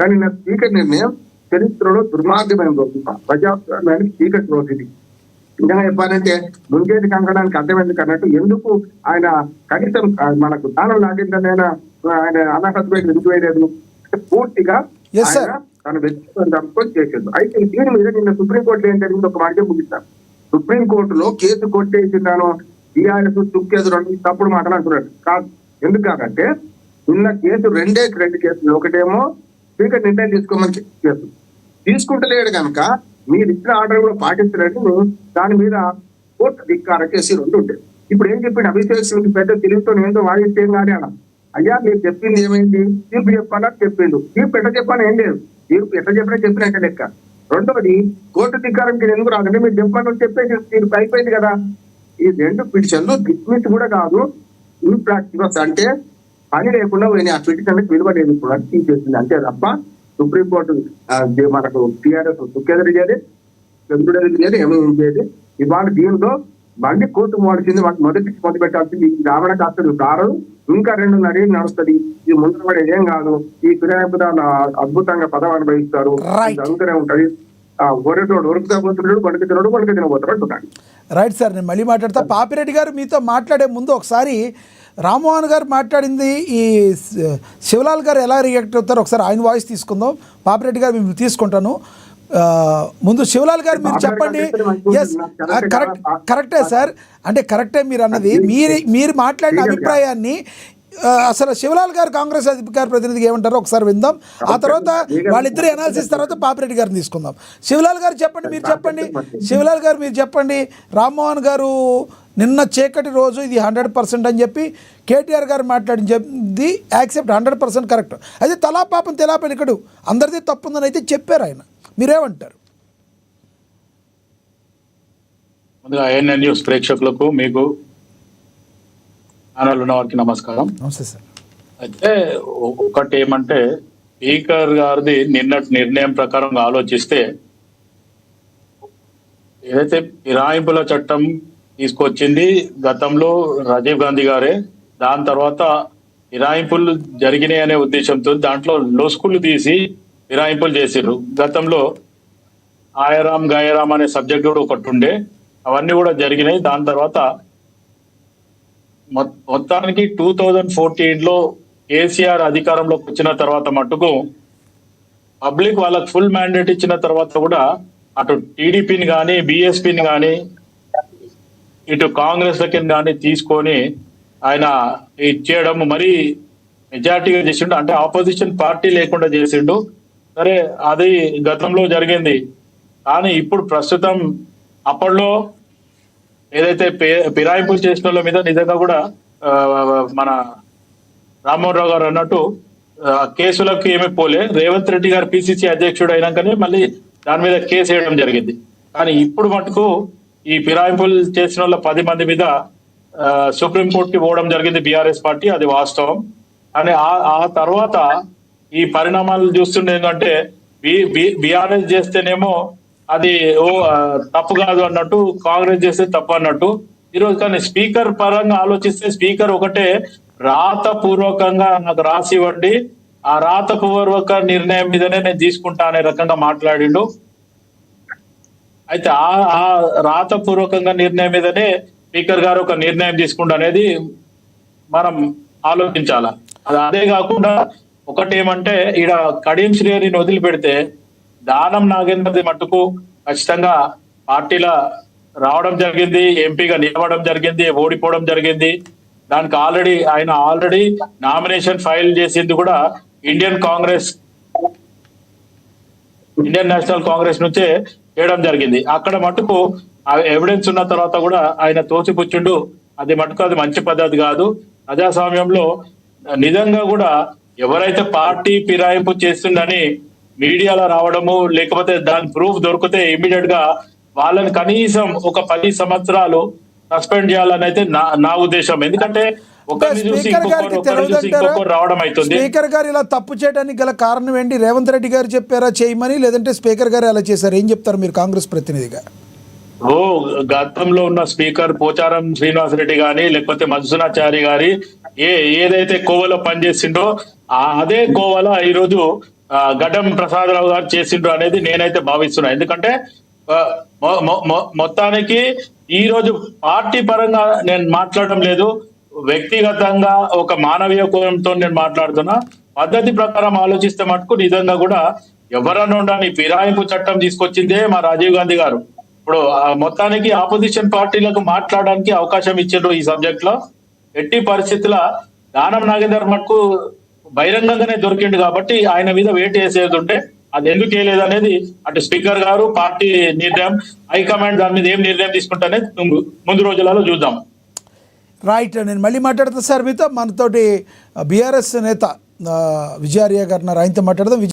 కానీ నా స్పీకర్ నిర్ణయం చరిత్రలో దుర్మార్గమైన రోజు, ప్రజాస్వామ్యానికి చీకటి రోజు ఇది. నిజంగా చెప్పాలంటే ముంగేది కంకడానికి అర్థం ఎందుకు అన్నట్టు, ఎందుకు ఆయన కనీసం మనకు దానం లాగిందని ఆయన అనర్హత ఎందుకు వేయలేదు, పూర్తిగా తన వ్యక్తిత్వం చంపుకొని చేసేది. అయితే దీని మీద నిన్న సుప్రీంకోర్టులో ఏం జరిగింది ఒక మాట ముగిస్తాను. సుప్రీంకోర్టులో కేసు కొట్టేసినాను టీఆర్ఎస్ తుక్కేదు రెండు తప్పుడు మాటలు అంటున్నాడు. కాదు, ఎందుకు కాదంటే నిన్న కేసు రెండు కేసులు. ఒకటేమో స్పీకర్ నిర్ణయం తీసుకోమని కేసు తీసుకుంటలేడు కనుక మీరు ఇచ్చిన ఆర్డర్ కూడా పాటించలేదు, దాని మీద కోర్టు ధిక్కార కేసు రెండు ఉంటాయి. ఇప్పుడు ఏం చెప్పిండు అభిషేక్ పెద్ద తెలుగుతో ఏంటో వాదిస్తే కానీ అలా, అయ్యా మీరు చెప్పింది ఏమైంది, తీర్పు చెప్పాలని చెప్పిండు. తీర్పు ఎట్లా చెప్పాలని ఏం లేదు, తీర్పు ఎట్లా చెప్పినట్టు లెక్క. రెండవది కోర్టు ధిక్కారంకి ఎందుకు రాదంటే మీరు చెప్పాలని చెప్పేసి తీర్పు అయిపోయింది కదా. ఈ రెండు పిటిషన్లు డిస్మిస్ కూడా కాదు, ఇన్ ప్రాక్టికల్స్ అంటే పని లేకుండా పోయినాయి. ఆ పిటిషన్ విలువ లేదు కూడా తీసేసింది అంతే తప్ప సుప్రీంకోర్టు మనకు టీఆర్ఎస్ తుక్కెదరి చేయాలి, చంద్రుడు చేయాలి, ఏమేమి చేయాలి. ఇవాళ దీనిలో మళ్ళీ కోర్టు పోవాల్సింది, వాటి మొదలు పెట్టాల్సింది. ఈ రావణ కాస్త కారు ఇంకా 2.5 ఏళ్ళు నడుస్తుంది. ఇది ముందు పడేది ఏం కాదు. ఈ ఫిర్యాదుదారులు అద్భుతంగా పదవి అనుభవిస్తారు, జరుగుతూనే ఉంటది. ఒరేటోడు ఒరుకుతా పోతున్నాడు, పడుకు తినబోతాడు అంటున్నాడు. రైట్ సార్, నేను మళ్ళీ మాట్లాడతా. పాపిరెడ్డి గారు మీతో మాట్లాడే ముందు ఒకసారి రామ్మోహన్ గారు మాట్లాడింది, ఈ శివలాల్ గారు ఎలా రియాక్ట్ అవుతారో ఒకసారి ఆయన వాయిస్ తీసుకుందాం. పాపిరెడ్డి గారు మేము తీసుకుంటాను. ముందు శివలాల్ గారు మీరు చెప్పండి. ఎస్, కరెక్టే సార్, అంటే కరెక్టే మీరు అన్నది. మీరు మాట్లాడిన అభిప్రాయాన్ని అసలు శివలాల్ గారు కాంగ్రెస్ అధికార ప్రతినిధికి ఏమంటారో ఒకసారి విందాం. ఆ తర్వాత వాళ్ళిద్దరు అనాలిసిస్ తర్వాత పాపిరెడ్డి గారిని తీసుకుందాం. శివలాల్ గారు చెప్పండి, మీరు చెప్పండి. శివలాల్ గారు మీరు చెప్పండి. రామ్మోహన్ గారు నిన్న చీకటి రోజు ఇది 100% అని చెప్పి కేటీఆర్ గారు మాట్లాడింది యాక్సెప్ట్ 100% కరెక్ట్. అయితే తలా పాపం తెలా పెనికడు అందరిది తప్పుందని అయితే చెప్పారు ఆయన. మీరేమంటారు? ముందుగా ANN న్యూస్ ప్రేక్షకులకు, మీకు ఛానల్ ఉన్న వారికి నమస్కారం. నమస్తే సార్. అయితే ఒకటి ఏమంటే, స్పీకర్ గారిది నిన్నటి నిర్ణయం ప్రకారం ఆలోచిస్తే ఏదైతే ఫిరాయింపుల చట్టం తీసుకొచ్చింది గతంలో రాజీవ్ గాంధీ గారే, దాని తర్వాత ఫిరాయింపులు జరిగినాయి అనే ఉద్దేశంతో దాంట్లో లొసుకులు తీసి ఫిరాయింపులు చేసిర్రు. గతంలో ఆయరామ్ గాయరామ్ అనే సబ్జెక్ట్ కూడా ఒకటి ఉండే, అవన్నీ కూడా జరిగినాయి. దాని తర్వాత మొత్తానికి 2014లో కేసీఆర్ అధికారంలోకి వచ్చిన తర్వాత మటుకు పబ్లిక్ వాళ్ళకి ఫుల్ మ్యాండేట్ ఇచ్చిన తర్వాత కూడా అటు టీడీపీని కానీ బీఎస్పీని కానీ ఇటు కాంగ్రెస్ లకి కానీ తీసుకొని ఆయన ఇచ్చేయడం మరీ మెజార్టీగా చేసిండు. అంటే ఆపోజిషన్ పార్టీ లేకుండా చేసిండు. సరే, అది గతంలో జరిగింది. కానీ ఇప్పుడు ప్రస్తుతం అప్పట్లో ఏదైతే ఫిరాయింపులు చేసిన వాళ్ళ మీద నిజంగా కూడా మన రామ్మోహన్ రావు గారు అన్నట్టు కేసులకు ఏమీ పోలే. రేవంత్ రెడ్డి గారు పిసిసి అధ్యక్షుడు అయినాకనే మళ్ళీ దాని మీద కేసు వేయడం జరిగింది. కానీ ఇప్పుడు మటుకు ఈ ఫిరాయింపులు చేసిన వాళ్ళ 10 మంది మీద సుప్రీంకోర్టుకి పోవడం జరిగింది బీఆర్ఎస్ పార్టీ, అది వాస్తవం. అని ఆ తర్వాత ఈ పరిణామాలు చూస్తుండే ఏంటంటే బీఆర్ఎస్ చేస్తేనేమో అది తప్పు కాదు అన్నట్టు, కాంగ్రెస్ చేస్తే తప్పు అన్నట్టు. ఈరోజు కానీ స్పీకర్ పరంగా ఆలోచిస్తే స్పీకర్ ఒకటే రాతపూర్వకంగా నాకు రాసి ఇవ్వండి, ఆ రాతపూర్వక నిర్ణయం మీదనే నేను తీసుకుంటా అనే రకంగా మాట్లాడిండు. అయితే ఆ రాతపూర్వకంగా నిర్ణయం మీదనే స్పీకర్ గారు ఒక నిర్ణయం తీసుకుంటా అనేది మనం ఆలోచించాల. అదే కాకుండా ఒకటేమంటే ఈడ కడియం శ్రేణిని వదిలిపెడితే దానం నాగేంద్రది మట్టుకు ఖచ్చితంగా పార్టీల రావడం జరిగింది, ఎంపీగా నిలవడం జరిగింది, ఓడిపోవడం జరిగింది. దానికి ఆల్రెడీ నామినేషన్ ఫైల్ చేసింది కూడా ఇండియన్ నేషనల్ కాంగ్రెస్ నుంచే చేయడం జరిగింది. అక్కడ మటుకు ఎవిడెన్స్ ఉన్న తర్వాత కూడా ఆయన తోసిపుచ్చుండు. అది మటుకు అది మంచి పద్ధతి కాదు. ప్రజాస్వామ్యంలో నిజంగా కూడా ఎవరైతే పార్టీ ఫిరాయింపు చేస్తుందని మీడియాలో రావడము, లేకపోతే దాని ప్రూఫ్ దొరికితే ఇమీడియట్ గా వాళ్ళని కనీసం ఒక 10 సంవత్సరాలు సస్పెండ్ చేయాలని అయితే నా ఉద్దేశం. ఎందుకంటే రావడం అవుతుంది. స్పీకర్ గారు ఇలా తప్పు చేయడానికి గల కారణం ఏంటి? రేవంత్ రెడ్డి గారు చెప్పారా చేయమని, లేదంటే స్పీకర్ గారు అలా చేశారు? ఏం చెప్తారు మీరు కాంగ్రెస్ ప్రతినిధిగా? గతంలో ఉన్న స్పీకర్ పోచారం శ్రీనివాసరెడ్డి గాని లేకపోతే మధుసూనాచారి గారి ఏదైతే కోవలో పనిచేసిండో అదే కోవలో ఈరోజు గడ్డం ప్రసాదరావు గారు చేసిండ్రు అనేది నేనైతే భావిస్తున్నా. ఎందుకంటే మొత్తానికి ఈ రోజు పార్టీ పరంగా నేను మాట్లాడడం లేదు, వ్యక్తిగతంగా ఒక మానవీయ కోణంతో నేను మాట్లాడుతున్నా. పద్ధతి ప్రకారం ఆలోచిస్తే మటుకు నిజంగా కూడా ఎవరన్నా ఉండని ఫిరాయింపు చట్టం తీసుకొచ్చిందే మా రాజీవ్ గాంధీ గారు. ఇప్పుడు మొత్తానికి ఆపోజిషన్ పార్టీలకు మాట్లాడడానికి అవకాశం ఇచ్చిండ్రు ఈ సబ్జెక్ట్ లో. ఎట్టి పరిస్థితుల దానం నాగేందర్ మటుకు బహిరంగంగానే దొరికిండు కాబట్టి ఆయన మీద వేటు వేసేది ఉంటే అది ఎందుకు వేయలేదు అనేది అటు స్పీకర్ గారు, పార్టీ నిర్ణయం, హైకమాండ్ దాని మీద ఏం నిర్ణయం తీసుకుంటానే ముందు రోజులలో చూద్దాం. రైట్, నేను మళ్ళీ మాట్లాడతా సార్ మీతో. మనతోటి బీఆర్ఎస్ నేత విజయార్య గారు ఆయనతో మాట్లాడదాం.